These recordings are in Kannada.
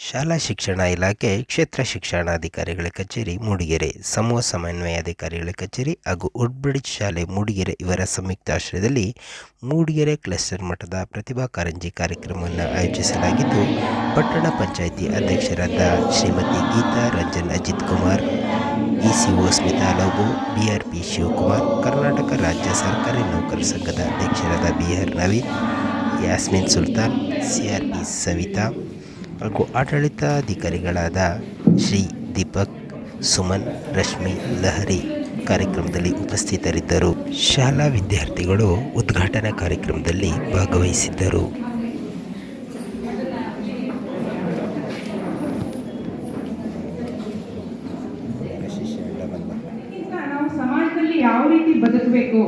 ಶಾಲಾ ಶಿಕ್ಷಣ ಇಲಾಖೆ ಕ್ಷೇತ್ರ ಶಿಕ್ಷಣಾಧಿಕಾರಿಗಳ ಕಚೇರಿ ಮೂಡಿಗೆರೆ, ಸಮೂಹ ಸಮನ್ವಯಾಧಿಕಾರಿಗಳ ಕಚೇರಿ ಹಾಗೂ ವುಡ್ಬ್ರಿಡ್ಜ್ ಶಾಲೆ ಮೂಡಿಗೆರೆ ಇವರ ಸಂಯುಕ್ತಾಶ್ರಯದಲ್ಲಿ ಮೂಡಿಗೆರೆ ಕ್ಲಸ್ಟರ್ ಮಟ್ಟದ ಪ್ರತಿಭಾ ಕಾರಂಜಿ ಕಾರ್ಯಕ್ರಮವನ್ನು ಆಯೋಜಿಸಲಾಗಿದ್ದು, ಪಟ್ಟಣ ಪಂಚಾಯಿತಿ ಅಧ್ಯಕ್ಷರಾದ ಶ್ರೀಮತಿ ಗೀತಾ ರಂಜನ್ ಅಜಿತ್ ಕುಮಾರ್, ಇಸಿಒ ಸ್ಮಿತಾ ಲೋಬೋ, ಬಿಆರ್ಪಿ ಶಿವಕುಮಾರ್, ಕರ್ನಾಟಕ ರಾಜ್ಯ ಸರ್ಕಾರಿ ನೌಕರರ ಸಂಘದ ಅಧ್ಯಕ್ಷರಾದ ಬಿಆರ್ ನವೀನ್, ಯಾಸ್ಮಿನ್ ಸುಲ್ತಾನ್, ಸಿಆರ್ಪಿ ಸವಿತಾ ಹಾಗೂ ಆಡಳಿತಾಧಿಕಾರಿಗಳಾದ ಶ್ರೀ ದೀಪಕ್, ಸುಮನ್, ರಶ್ಮಿ, ಲಹರಿ ಕಾರ್ಯಕ್ರಮದಲ್ಲಿ ಉಪಸ್ಥಿತರಿದ್ದರು. ಶಾಲಾ ವಿದ್ಯಾರ್ಥಿಗಳು ಉದ್ಘಾಟನಾ ಕಾರ್ಯಕ್ರಮದಲ್ಲಿ ಭಾಗವಹಿಸಿದ್ದರು. ನಾವು ಸಮಾಜದಲ್ಲಿ ಯಾವ ರೀತಿ ಬದುಕಬೇಕು,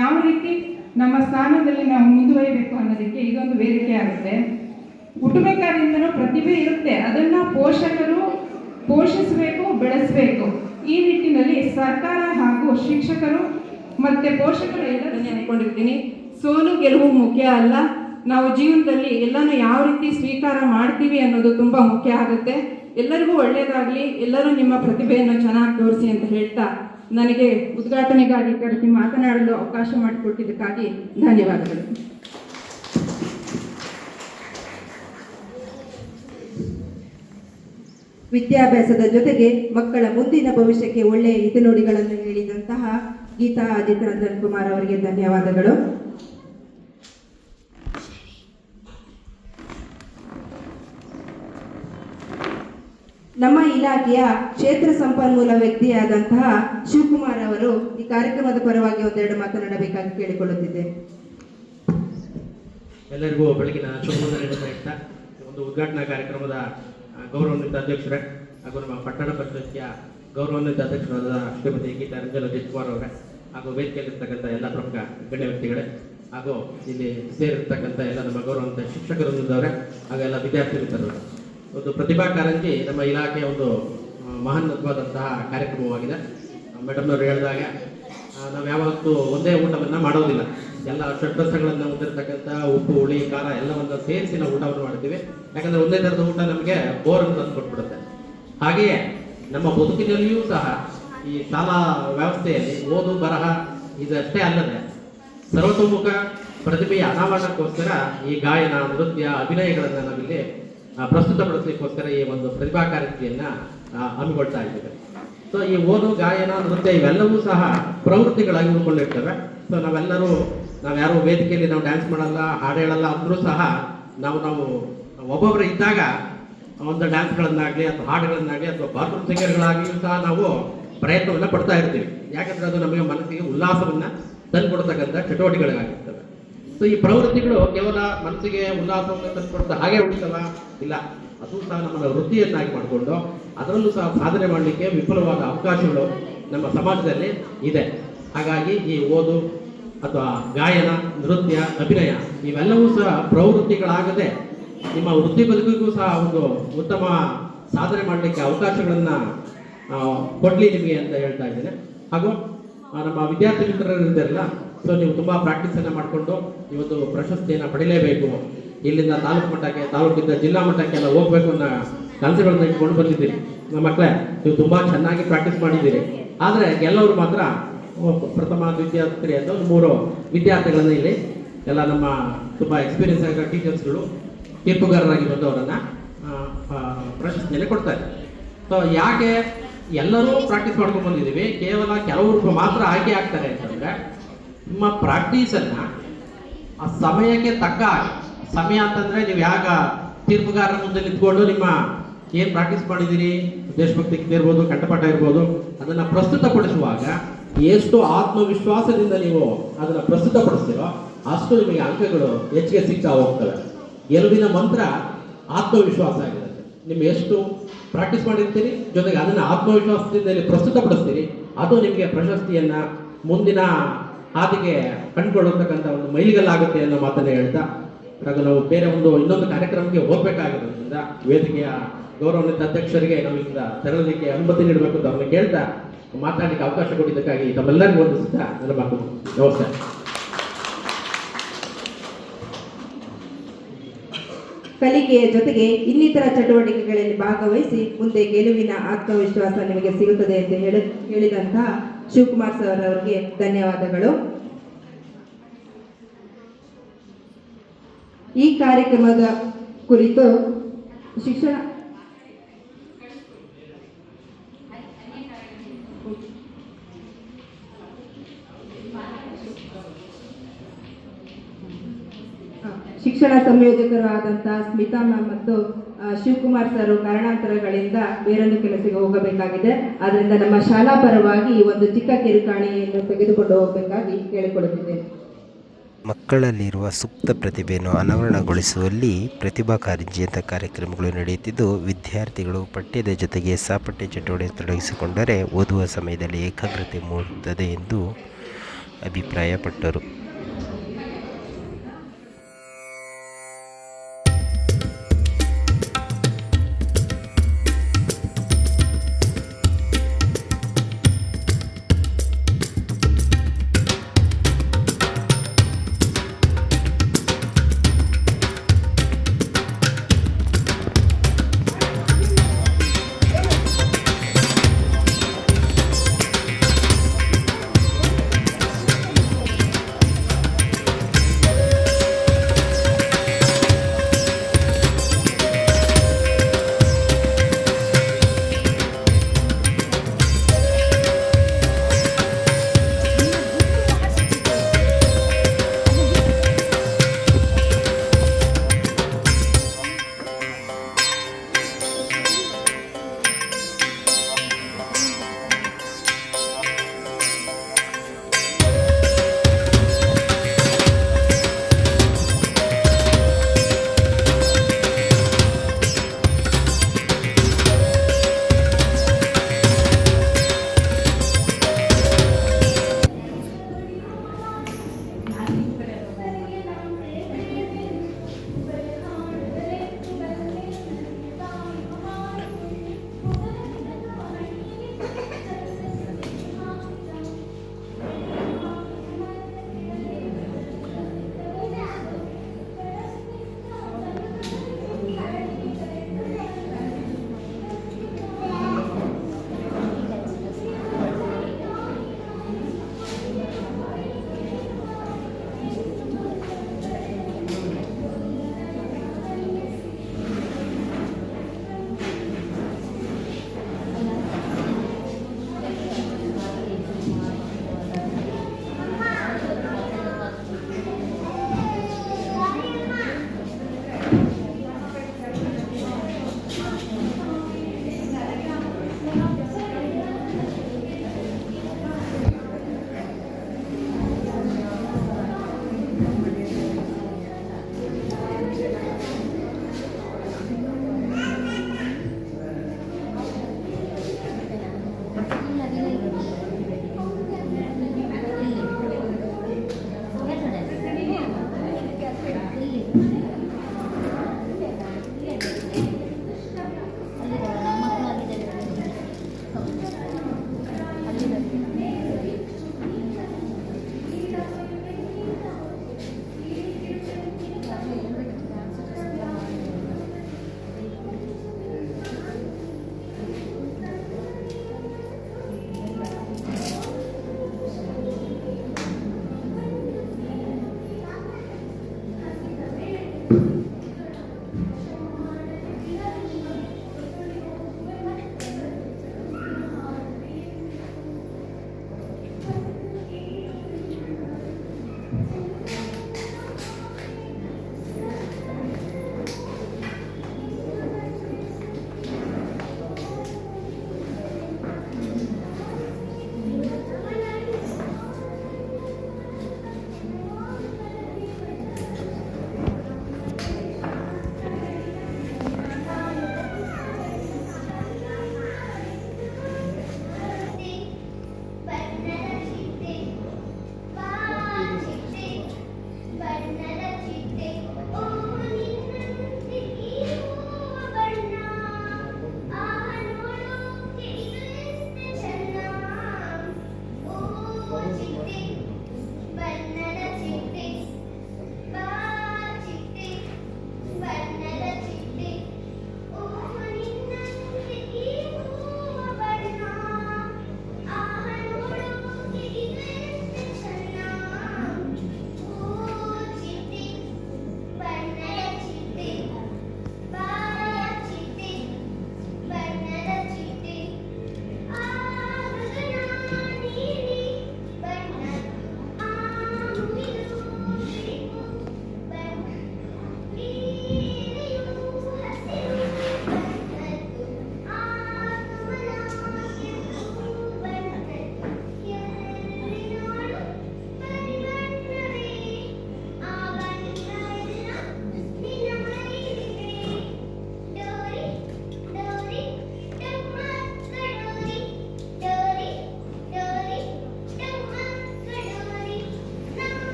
ಯಾವ ರೀತಿ ನಮ್ಮ ಸ್ಥಾನದಲ್ಲಿ ನಾವು ಮುಂದುವರಿಬೇಕು ಅನ್ನೋದಕ್ಕೆ ಇದೊಂದು ವೇದಿಕೆ ಆಗುತ್ತೆ. ಹುಟ್ಟಬೇಕಾದ್ರಿಂದನೂ ಪ್ರತಿಭೆ ಇರುತ್ತೆ, ಅದನ್ನ ಪೋಷಕರು ಪೋಷಿಸಬೇಕು, ಬೆಳೆಸಬೇಕು. ಈ ನಿಟ್ಟಿನಲ್ಲಿ ಸರ್ಕಾರ ಹಾಗೂ ಶಿಕ್ಷಕರು ಮತ್ತೆ ಪೋಷಕರು ಎಲ್ಲರನ್ನೇ ಅನ್ಕೊಂಡಿರ್ತೀನಿ. ಸೋಲು ಗೆಲುವು ಮುಖ್ಯ ಅಲ್ಲ, ನಾವು ಜೀವನದಲ್ಲಿ ಎಲ್ಲನೂ ಯಾವ ರೀತಿ ಸ್ವೀಕಾರ ಮಾಡ್ತೀವಿ ಅನ್ನೋದು ತುಂಬಾ ಮುಖ್ಯ ಆಗುತ್ತೆ. ಎಲ್ಲರಿಗೂ ಒಳ್ಳೆಯದಾಗಲಿ, ಎಲ್ಲರೂ ನಿಮ್ಮ ಪ್ರತಿಭೆಯನ್ನು ಚೆನ್ನಾಗಿ ತೋರಿಸಿ ಅಂತ ಹೇಳ್ತಾ ನನಗೆ ಉದ್ಘಾಟನೆಗಾಗಿ ಕರೆಸಿ ಮಾತನಾಡಲು ಅವಕಾಶ ಮಾಡಿಕೊಟ್ಟಿದ್ದಕ್ಕಾಗಿ ಧನ್ಯವಾದಗಳು. ವಿದ್ಯಾಭ್ಯಾಸದ ಜೊತೆಗೆ ಮಕ್ಕಳ ಮುಂದಿನ ಭವಿಷ್ಯಕ್ಕೆ ಒಳ್ಳೆಯ ಹಿತನುಡಿಗಳನ್ನು ಹೇಳಿದಂತಹ ಗೀತಾ ಅಜಿತ್ ರಂಜನ್ ಕುಮಾರ್ ಅವರಿಗೆ ಧನ್ಯವಾದಗಳು. ನಮ್ಮ ಇಲಾಖೆಯ ಕ್ಷೇತ್ರ ಸಂಪನ್ಮೂಲ ವ್ಯಕ್ತಿಯಾದಂತಹ ಶಿವಕುಮಾರ್ ಅವರು ಈ ಕಾರ್ಯಕ್ರಮದ ಪರವಾಗಿ ಒಂದೆರಡು ಮಾತನಾಡಬೇಕಾಗಿ ಕೇಳಿಕೊಳ್ಳುತ್ತಿದ್ದೆ. ಎಲ್ಲರಿಗೂ ಬೆಳಗಿನ ಶುಭೋದಯ. ಒಂದು ಉದ್ಘಾಟನಾ ಕಾರ್ಯಕ್ರಮದ ಗೌರವಾನ್ವಿತ ಅಧ್ಯಕ್ಷರೇ ಹಾಗೂ ನಮ್ಮ ಪಟ್ಟಣ ಪಂಚಾಯತಿಯ ಗೌರವಾನ್ವಿತ ಅಧ್ಯಕ್ಷರಾದ ಶ್ರೀಮತಿ ಗೀತಾ ರಂಜನ್ ಅಜಿತ್ ಕುಮಾರ್ ಅವರೇ, ಹಾಗೂ ವೇದಿಕೆಯಲ್ಲಿರ್ತಕ್ಕಂಥ ಎಲ್ಲ ಪ್ರಮುಖ ಗಣ್ಯ ವ್ಯಕ್ತಿಗಳೇ, ಹಾಗೂ ಇಲ್ಲಿ ಸೇರಿರ್ತಕ್ಕಂಥ ಎಲ್ಲ ನಮ್ಮ ಗೌರವಾನ್ವಿತ ಶಿಕ್ಷಕರೊಂದಿದ್ದವರೇ, ಹಾಗೂ ಎಲ್ಲ ವಿದ್ಯಾರ್ಥಿ ಮಿತ್ರರು. ಒಂದು ಪ್ರತಿಭಾ ಕಾರಂಜಿ ನಮ್ಮ ಇಲಾಖೆಯ ಒಂದು ಮಹತ್ವದಂತಹ ಕಾರ್ಯಕ್ರಮವಾಗಿದೆ. ಮೇಡಮ್ನವರು ಹೇಳಿದಾಗ ನಾವು ಯಾವತ್ತೂ ಒಂದೇ ಊಟವನ್ನು ಮಾಡೋದಿಲ್ಲ, ಎಲ್ಲ ಷಡ್ರಸಗಳನ್ನು ಹೊಂದಿರತಕ್ಕಂಥ ಉಪ್ಪು, ಹುಳಿ, ಖಾರ ಎಲ್ಲವನ್ನು ಸೇರಿಸಿ ನಾವು ಊಟವನ್ನು ಮಾಡ್ತೀವಿ. ಯಾಕಂದರೆ ಒಂದೇ ಥರದ ಊಟ ನಮಗೆ ಬೋರ್ ಅಂತ ಕೊಟ್ಬಿಡುತ್ತೆ. ಹಾಗೆಯೇ ನಮ್ಮ ಬದುಕಿನಲ್ಲಿಯೂ ಸಹ ಈ ಶಾಲಾ ವ್ಯವಸ್ಥೆಯಲ್ಲಿ ಓದು ಬರಹ ಇದಷ್ಟೇ ಅಲ್ಲದೆ ಸರ್ವತೋಮುಖ ಪ್ರತಿಭೆಯ ಅನಾವರಣಕ್ಕೋಸ್ಕರ ಈ ಗಾಯನ, ನೃತ್ಯ, ಅಭಿನಯಗಳನ್ನು ನಾವಿಲ್ಲಿ ಪ್ರಸ್ತುತಪಡಿಸಲಿಕ್ಕೋಸ್ಕರ ಈ ಒಂದು ಪ್ರತಿಭಾ ಕಾರಂಜಿಯನ್ನು ಹಮ್ಮಿಕೊಳ್ತಾ ಇದ್ದೇವೆ. ಸೊ ಈ ಓದು, ಗಾಯನ, ನೃತ್ಯ ಇವೆಲ್ಲವೂ ಸಹ ಪ್ರವೃತ್ತಿಗಳಾಗಿ ಉಳ್ಕೊಂಡಿರ್ತವೆ. ಸೊ ನಾವು ಯಾರು ವೇದಿಕೆಯಲ್ಲಿ ನಾವು ಡ್ಯಾನ್ಸ್ ಮಾಡಲ್ಲ, ಹಾಡು ಹೇಳಲ್ಲ ಅಂದರೂ ಸಹ ನಾವು ಒಬ್ಬೊಬ್ಬರು ಇದ್ದಾಗ ಒಂದು ಡ್ಯಾನ್ಸ್ಗಳನ್ನಾಗಲಿ ಅಥವಾ ಹಾಡುಗಳನ್ನಾಗಲಿ ಅಥವಾ ಬಾತ್ರೂಮ್ ಸಿಂಗರ್ಗಳಾಗಿಯೂ ಸಹ ನಾವು ಪ್ರಯತ್ನವನ್ನು ಪಡ್ತಾ ಇರ್ತೀವಿ. ಯಾಕಂದರೆ ಅದು ನಮಗೆ ಮನಸ್ಸಿಗೆ ಉಲ್ಲಾಸವನ್ನು ತಂದುಕೊಡ್ತಕ್ಕಂಥ ಚಟುವಟಿಕೆಗಳಾಗಿರ್ತವೆ. ಸೊ ಈ ಪ್ರವೃತ್ತಿಗಳು ಕೇವಲ ಮನಸ್ಸಿಗೆ ಉಲ್ಲಾಸವನ್ನು ತಂದುಕೊಡ್ತಾ ಹಾಗೆ ಉಳಿತವ ಇಲ್ಲ, ಅದು ಸಹ ನಮ್ಮನ್ನು ವೃತ್ತಿಯನ್ನಾಗಿ ಮಾಡಿಕೊಂಡು ಅದರಲ್ಲೂ ಸಹ ಸಾಧನೆ ಮಾಡಲಿಕ್ಕೆ ವಿಪುಲವಾದ ಅವಕಾಶಗಳು ನಮ್ಮ ಸಮಾಜದಲ್ಲಿ ಇದೆ. ಹಾಗಾಗಿ ಈ ಓದು ಅಥವಾ ಗಾಯನ, ನೃತ್ಯ, ಅಭಿನಯ ಇವೆಲ್ಲವೂ ಸಹ ಪ್ರವೃತ್ತಿಗಳಾಗದೆ ನಿಮ್ಮ ವೃತ್ತಿ ಬದುಕಿಗೂ ಸಹ ಒಂದು ಉತ್ತಮ ಸಾಧನೆ ಮಾಡಲಿಕ್ಕೆ ಅವಕಾಶಗಳನ್ನು ಕೊಡಲಿ ನಿಮಗೆ ಅಂತ ಹೇಳ್ತಾ ಇದ್ದೇನೆ. ಹಾಗೂ ನಮ್ಮ ವಿದ್ಯಾರ್ಥಿ ಮಿತ್ರರು ಇದ್ದಾರಲ್ಲ, ಸೊ ನೀವು ತುಂಬ ಪ್ರಾಕ್ಟೀಸನ್ನು ಮಾಡಿಕೊಂಡು ಇವತ್ತು ಪ್ರಶಸ್ತಿಯನ್ನು ಪಡಿಲೇಬೇಕು, ಇಲ್ಲಿಂದ ತಾಲೂಕು ಮಟ್ಟಕ್ಕೆ, ತಾಲೂಕಿಂದ ಜಿಲ್ಲಾ ಮಟ್ಟಕ್ಕೆಲ್ಲ ಹೋಗ್ಬೇಕು ಅನ್ನೋ ಕನಸುಗಳನ್ನ ಇಟ್ಕೊಂಡು ಬಂದಿದ್ದೀರಿ. ನಮ್ಮ ಮಕ್ಕಳೇ, ನೀವು ತುಂಬ ಚೆನ್ನಾಗಿ ಪ್ರಾಕ್ಟೀಸ್ ಮಾಡಿದ್ದೀರಿ. ಆದರೆ ಗೆಲ್ಲವರು ಮಾತ್ರ ಪ್ರಥಮ, ದ್ವಿತೀಯ, ತೃತೀಯ ಅಂತ ಒಂದು 3 ವಿದ್ಯಾರ್ಥಿಗಳನ್ನು ಇಲ್ಲಿ ಎಲ್ಲ ನಮ್ಮ ತುಂಬ ಎಕ್ಸ್ಪೀರಿಯನ್ಸ್ ಆಗಿರೋ ಟೀಚರ್ಸ್ಗಳು ತೀರ್ಪುಗಾರರಾಗಿ ಬಂದವರನ್ನು ಪ್ರಶಸ್ತಿಯನ್ನು ಕೊಡ್ತಾರೆ. ಸೊ ಯಾಕೆ ಎಲ್ಲರೂ ಪ್ರಾಕ್ಟೀಸ್ ಮಾಡ್ಕೊಂಡು ಬಂದಿದ್ದೀವಿ, ಕೇವಲ ಕೆಲವರು ಮಾತ್ರ ಆಯ್ಕೆ ಆಗ್ತಾರೆ ಅಂತಂದರೆ ನಿಮ್ಮ ಪ್ರಾಕ್ಟೀಸನ್ನು ಆ ಸಮಯಕ್ಕೆ ತಕ್ಕ ಸಮಯ ಅಂತಂದರೆ ನೀವು ಯಾಗ ತೀರ್ಪುಗಾರರ ಮುಂದೆ ನಿಂತ್ಕೊಂಡು ನಿಮ್ಮ ಏನು ಪ್ರಾಕ್ಟೀಸ್ ಮಾಡಿದ್ದೀರಿ, ದೇಶಭಕ್ತಿ ಗೀತೆ ಇರ್ಬೋದು, ಕಂಠಪಾಠ ಇರ್ಬೋದು, ಅದನ್ನು ಪ್ರಸ್ತುತಪಡಿಸುವಾಗ ಎಷ್ಟು ಆತ್ಮವಿಶ್ವಾಸದಿಂದ ನೀವು ಅದನ್ನು ಪ್ರಸ್ತುತಪಡಿಸ್ತೀರೋ ಅಷ್ಟು ನಿಮಗೆ ಅಂಕಗಳು ಹೆಚ್ಚಿಗೆ ಸಿಗ್ತಾ ಹೋಗ್ತವೆ. ಗೆಲುವಿನ ಮಂತ್ರ ಆತ್ಮವಿಶ್ವಾಸ ಆಗಿರುತ್ತೆ. ನಿಮ್ಗೆ ಎಷ್ಟು ಪ್ರಾಕ್ಟೀಸ್ ಮಾಡಿರ್ತೀರಿ, ಜೊತೆಗೆ ಅದನ್ನು ಆತ್ಮವಿಶ್ವಾಸದಿಂದ ಪ್ರಸ್ತುತಪಡಿಸ್ತೀರಿ, ಅದು ನಿಮಗೆ ಪ್ರಶಸ್ತಿಯನ್ನು ಮುಂದಿನ ಹಾದಿಗೆ ಕಂಡುಕೊಳ್ಳತಕ್ಕಂಥ ಒಂದು ಮೈಲಿಗಲ್ಲಾಗುತ್ತೆ ಅನ್ನೋ ಮಾತನ್ನು ಹೇಳ್ತಾ, ಹಾಗೆ ನಾವು ಬೇರೆ ಇನ್ನೊಂದು ಕಾರ್ಯಕ್ರಮಕ್ಕೆ ಹೋಗ್ಬೇಕಾಗಿರೋದ್ರಿಂದ ವೇದಿಕೆಯ ಗೌರವಾನ್ವಿತ ಅಧ್ಯಕ್ಷರಿಗೆ ನಾವು ಇಲ್ಲಿಂದ ತೆರಳಲಿಕ್ಕೆ ಅನುಮತಿ ನೀಡಬೇಕು ಅಂತ ಅವ್ರನ್ನ ಕೇಳ್ತಾ ಮಾತಾಡಲಿಕ್ಕೆ ಅವಕಾಶ ಕೊಟ್ಟಿದ್ದಕ್ಕಾಗಿ ತಮ್ಮೆಲ್ಲರಿಗೂ ವಂದಿಸುತ್ತಾ ನನ್ನ ಮಾತು ನಮಸ್ಕಾರ. ಕಲಿಕೆಯ ಜೊತೆಗೆ ಇನ್ನಿತರ ಚಟುವಟಿಕೆಗಳಲ್ಲಿ ಭಾಗವಹಿಸಿ ಮುಂದೆ ಗೆಲುವಿನ ಆತ್ಮವಿಶ್ವಾಸ ನಿಮಗೆ ಸಿಗುತ್ತದೆ ಎಂದು ಹೇಳಿದಂತಹ ಶಿವಕುಮಾರ್ ಸರ್ ಅವರಿಗೆ ಧನ್ಯವಾದಗಳು. ಈ ಕಾರ್ಯಕ್ರಮದ ಕುರಿತು ಶಿಕ್ಷಣ ಸಂಯೋಜಕರಾದಂತಹ ಸ್ಮಿತಾ ಮ್ಯಾಮ್ ಮತ್ತು ಶಿವಕುಮಾರ್ ಸರ್ ಕಾರಣಾಂತರಗಳಿಂದ ಬೇರೊಂದು ಕೆಲಸಕ್ಕೆ ಹೋಗಬೇಕಾಗಿದೆ. ಆದ್ದರಿಂದ ನಮ್ಮ ಶಾಲಾ ಪರವಾಗಿ ಈ ಒಂದು ಚಿಕ್ಕ ಕಿರುಕಾಣಿಯನ್ನು ತೆಗೆದುಕೊಂಡು ಹೋಗಬೇಕಾಗಿ ಕೇಳಿಕೊಳ್ಳುತ್ತಿದ್ದೇನೆ. ಮಕ್ಕಳಲ್ಲಿರುವ ಸುಪ್ತ ಪ್ರತಿಭೆಯನ್ನು ಅನಾವರಣಗೊಳಿಸುವಲ್ಲಿ ಪ್ರತಿಭಾ ಕಾರಂಜಿಯಂಥ ಕಾರ್ಯಕ್ರಮಗಳು ನಡೆಯುತ್ತಿದ್ದು, ವಿದ್ಯಾರ್ಥಿಗಳು ಪಠ್ಯದ ಜೊತೆಗೆ ಸಹಪಠ್ಯ ಚಟುವಟಿಕೆ ತೊಡಗಿಸಿಕೊಂಡರೆ ಓದುವ ಸಮಯದಲ್ಲಿ ಏಕಾಗ್ರತೆ ಮೂಡುತ್ತದೆ ಎಂದು ಅಭಿಪ್ರಾಯಪಟ್ಟರು.